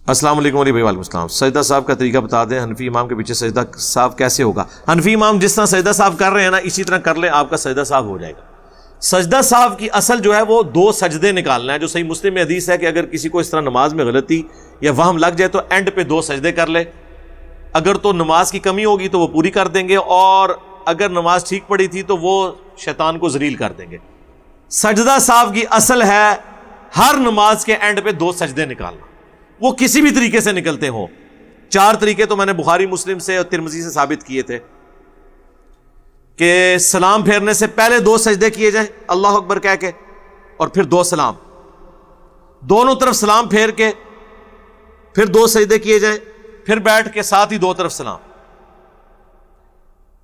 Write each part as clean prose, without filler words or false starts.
السلام علیکم علی بھائی، وعلیکم السلام. سجدہ صاحب کا طریقہ بتا دیں، حنفی امام کے پیچھے سجدہ صاحب کیسے ہوگا؟ حنفی امام جس طرح سجدہ صاحب کر رہے ہیں نا، اسی طرح کر لیں، آپ کا سجدہ صاحب ہو جائے گا. سجدہ صاحب کی اصل جو ہے وہ 2 سجدے نکالنا ہے، جو صحیح مسلم میں حدیث ہے کہ اگر کسی کو اس طرح نماز میں غلطی یا وہم لگ جائے تو اینڈ پہ 2 سجدے کر لے. اگر تو نماز کی کمی ہوگی تو وہ پوری کر دیں گے، اور اگر نماز ٹھیک پڑی تھی تو وہ شیطان کو ذلیل کر دیں گے. سجدہ صاحب کی اصل ہے ہر نماز کے اینڈ پہ 2 سجدے نکالنا، وہ کسی بھی طریقے سے نکلتے ہوں. 4 طریقے تو میں نے بخاری مسلم سے اور ترمذی سے ثابت کیے تھے کہ سلام پھیرنے سے پہلے 2 سجدے کیے جائیں اللہ اکبر کہہ کے، اور پھر 2 سلام، دونوں طرف سلام پھیر کے پھر 2 سجدے کیے جائیں، پھر بیٹھ کے ساتھ ہی 2 طرف سلام.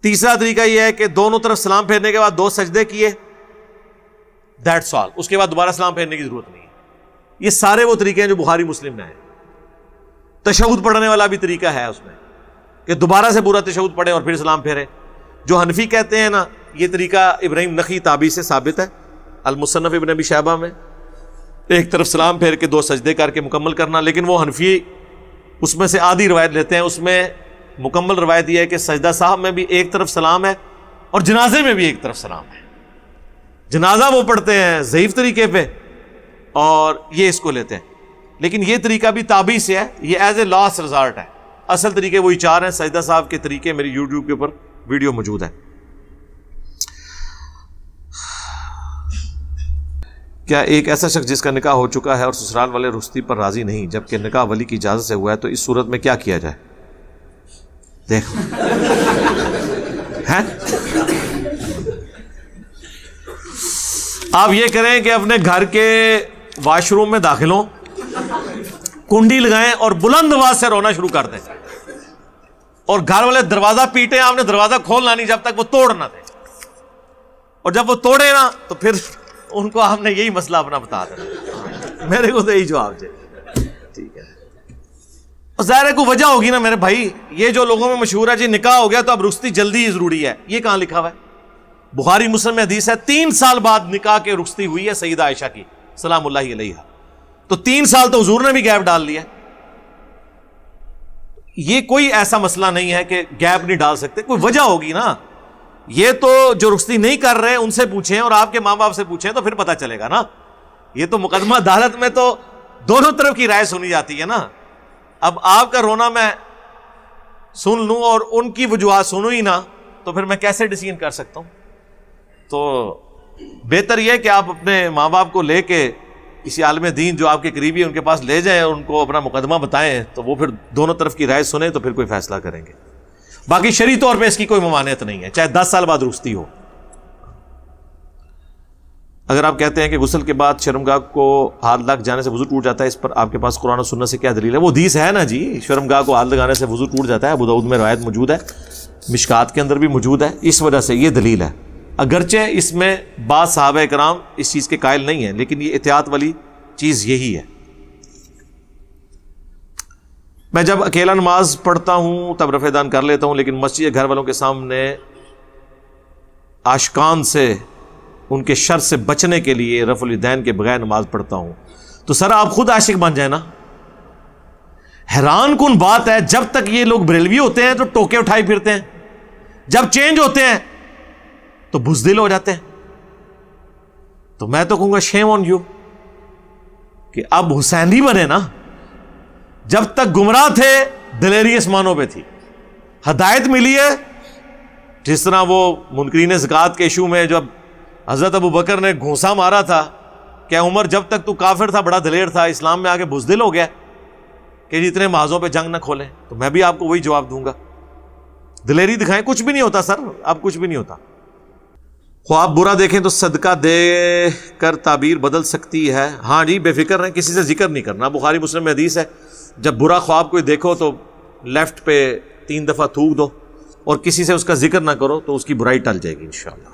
تیسرا طریقہ یہ ہے کہ دونوں طرف سلام پھیرنے کے بعد 2 سجدے کیے، دیٹس آل، اس کے بعد دوبارہ سلام پھیرنے کی ضرورت نہیں ہے. یہ سارے وہ طریقے ہیں جو بخاری مسلم میں ہیں. تشہد پڑھنے والا بھی طریقہ ہے اس میں کہ دوبارہ سے پورا تشہد پڑھیں اور پھر سلام پھیریں. جو حنفی کہتے ہیں نا، یہ طریقہ ابراہیم نخعی تابعی سے ثابت ہے المصنف ابن ابی شیبہ میں، ایک طرف سلام پھیر کے 2 سجدے کر کے مکمل کرنا. لیکن وہ حنفی اس میں سے آدھی روایت لیتے ہیں، اس میں مکمل روایت یہ ہے کہ سجدہ صاحب میں بھی ایک طرف سلام ہے اور جنازے میں بھی ایک طرف سلام ہے. جنازہ وہ پڑھتے ہیں ضعیف طریقے پہ اور یہ اس کو لیتے ہیں. لیکن یہ طریقہ بھی تابعی سے ہے، یہ ایز اے لاسٹ ریزارٹ ہے. اصل طریقے وہی 4 ہیں. سجدہ صاحب کے طریقے میری یوٹیوب کے اوپر ویڈیو موجود ہے. کیا ایک ایسا شخص جس کا نکاح ہو چکا ہے اور سسرال والے رخصتی پر راضی نہیں، جبکہ نکاح ولی کی اجازت سے ہوا ہے، تو اس صورت میں کیا کیا جائے؟ دیکھو آپ یہ کریں کہ اپنے گھر کے واش روم میں داخل ہوں، کنڈی لگائیں اور بلند آواز سے رونا شروع کر دیں، اور گھر والے دروازہ پیٹیں، آپ نے دروازہ کھولنا نہیں جب تک وہ توڑ نہ دیں، اور جب وہ توڑے نا تو پھر ان کو آپ نے یہی مسئلہ اپنا بتا دینا. میرے کو تو یہی جواب دے. ٹھیک ہے، اور ظاہر ہے کوئی وجہ ہوگی نا میرے بھائی. یہ جو لوگوں میں مشہور ہے جی نکاح ہو گیا تو اب رخصتی جلدی ہی ضروری ہے، یہ کہاں لکھا ہوا ہے؟ بخاری مسلم میں حدیث ہے 3 سال بعد نکاح کے رخصتی ہوئی ہے سیدہ عائشہ کی سلام اللہ علیہا. تو 3 سال تو حضور نے بھی گیپ ڈال لیا. یہ کوئی ایسا مسئلہ نہیں ہے کہ گیپ نہیں ڈال سکتے، کوئی وجہ ہوگی نا. یہ تو جو رخصتی نہیں کر رہے ان سے پوچھیں اور آپ کے ماں باپ سے پوچھیں تو پھر پتہ چلے گا نا. یہ تو مقدمہ عدالت میں تو دونوں طرف کی رائے سنی جاتی ہے نا. اب آپ کا رونا میں سن لوں اور ان کی وجوہات سنوں ہی نہ تو پھر میں کیسے ڈیسیژن کر سکتا ہوں؟ تو بہتر یہ کہ آپ اپنے ماں باپ کو لے کے کسی عالم دین جو آپ کے قریبی ہیں ان کے پاس لے جائیں اور ان کو اپنا مقدمہ بتائیں، تو وہ پھر دونوں طرف کی رائے سنیں تو پھر کوئی فیصلہ کریں گے. باقی شرعی طور پہ اس کی کوئی ممانعت نہیں ہے، چاہے 10 سال بعد رخصتی ہو. اگر آپ کہتے ہیں کہ غسل کے بعد شرمگاہ کو ہاتھ لگ جانے سے وضو ٹوٹ جاتا ہے، اس پر آپ کے پاس قرآن و سنت سے کیا دلیل ہے؟ وہ حدیث ہے نا جی، شرمگاہ کو ہاتھ لگانے سے وضو ٹوٹ جاتا ہے. ابو داؤد میں روایت موجود ہے، مشکات کے اندر بھی موجود ہے. اس وجہ سے یہ دلیل ہے. اگرچہ اس میں بعض صحابہ کرام اس چیز کے قائل نہیں ہیں، لیکن یہ احتیاط والی چیز یہی ہے. میں جب اکیلا نماز پڑھتا ہوں تب رفع دان کر لیتا ہوں، لیکن مسجد گھر والوں کے سامنے عاشقان سے ان کے شر سے بچنے کے لیے رفع الیدین کے بغیر نماز پڑھتا ہوں. تو سر آپ خود عاشق بن جائیں نا. حیران کن بات ہے، جب تک یہ لوگ بریلوی ہوتے ہیں تو ٹوکے اٹھائے پھرتے ہیں، جب چینج ہوتے ہیں تو بزدل ہو جاتے ہیں. تو میں تو کہوں گا شیم آن یو کہ اب حسینی بنے نا. جب تک گمراہ تھے دلیری آسمانوں پہ تھی، ہدایت ملی ہے. جس طرح وہ منکرین زکوٰۃ کے ایشو میں جب حضرت ابو بکر نے گھونسا مارا تھا کہ عمر جب تک تو کافر تھا بڑا دلیر تھا، اسلام میں آگے بزدل ہو گیا کہ جتنے محاذوں پہ جنگ نہ کھولیں. تو میں بھی آپ کو وہی جواب دوں گا، دلیری دکھائیں. کچھ بھی نہیں ہوتا سر، اب کچھ بھی نہیں ہوتا. خواب برا دیکھیں تو صدقہ دے کر تعبیر بدل سکتی ہے. ہاں جی، بے فکر رہیں، کسی سے ذکر نہیں کرنا. بخاری مسلم میں حدیث ہے جب برا خواب کوئی دیکھو تو لیفٹ پہ 3 دفعہ تھوک دو اور کسی سے اس کا ذکر نہ کرو تو اس کی برائی ٹل جائے گی انشاءاللہ.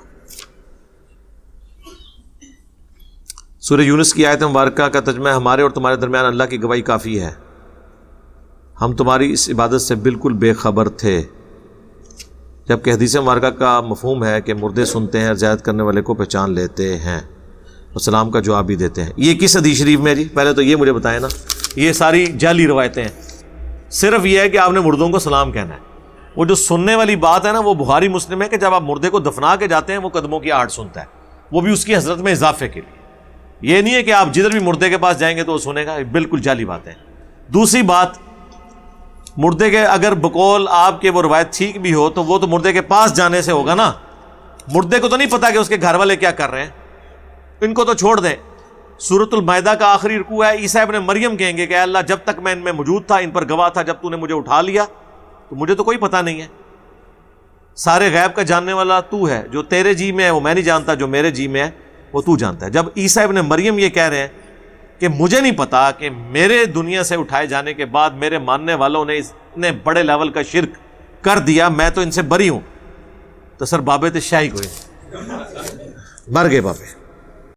سورہ یونس کی آیت مبارکہ کا ترجمہ: ہمارے اور تمہارے درمیان اللہ کی گواہی کافی ہے، ہم تمہاری اس عبادت سے بالکل بے خبر تھے. جبکہ حدیث مبارکہ کا مفہوم ہے کہ مردے سنتے ہیں اور زیارت کرنے والے کو پہچان لیتے ہیں اور سلام کا جواب بھی دیتے ہیں. یہ کس حدیث شریف میں جی؟ پہلے تو یہ مجھے بتائیں نا. یہ ساری جعلی روایتیں ہیں. صرف یہ ہے کہ آپ نے مردوں کو سلام کہنا ہے. وہ جو سننے والی بات ہے نا وہ بخاری مسلم ہے کہ جب آپ مردے کو دفنا کے جاتے ہیں وہ قدموں کی آہٹ سنتا ہے, وہ بھی اس کی حضرت میں اضافے کے لیے. یہ نہیں ہے کہ آپ جدھر بھی مردے کے پاس جائیں گے تو وہ سنے گا, بالکل جعلی بات ہے. دوسری بات, مردے کے اگر بقول آپ کے وہ روایت ٹھیک بھی ہو تو وہ تو مردے کے پاس جانے سے ہوگا نا. مردے کو تو نہیں پتا کہ اس کے گھر والے کیا کر رہے ہیں, ان کو تو چھوڑ دیں. سورۃ المائدہ کا آخری رکوع ہے, عیسیٰ ابن مریم کہیں گے کہ اے اللہ جب تک میں ان میں موجود تھا ان پر گواہ تھا, جب تو نے مجھے اٹھا لیا تو مجھے تو کوئی پتہ نہیں ہے. سارے غیب کا جاننے والا تو ہے, جو تیرے جی میں ہے وہ میں نہیں جانتا, جو میرے جی میں ہے وہ تو جانتا ہے. جب عیسیٰ ابن مریم یہ کہہ رہے ہیں کہ مجھے نہیں پتا کہ میرے دنیا سے اٹھائے جانے کے بعد میرے ماننے والوں نے اتنے بڑے لیول کا شرک کر دیا, میں تو ان سے بری ہوں, تو سر بابے تو شاہی کوئی مر گئے بابے.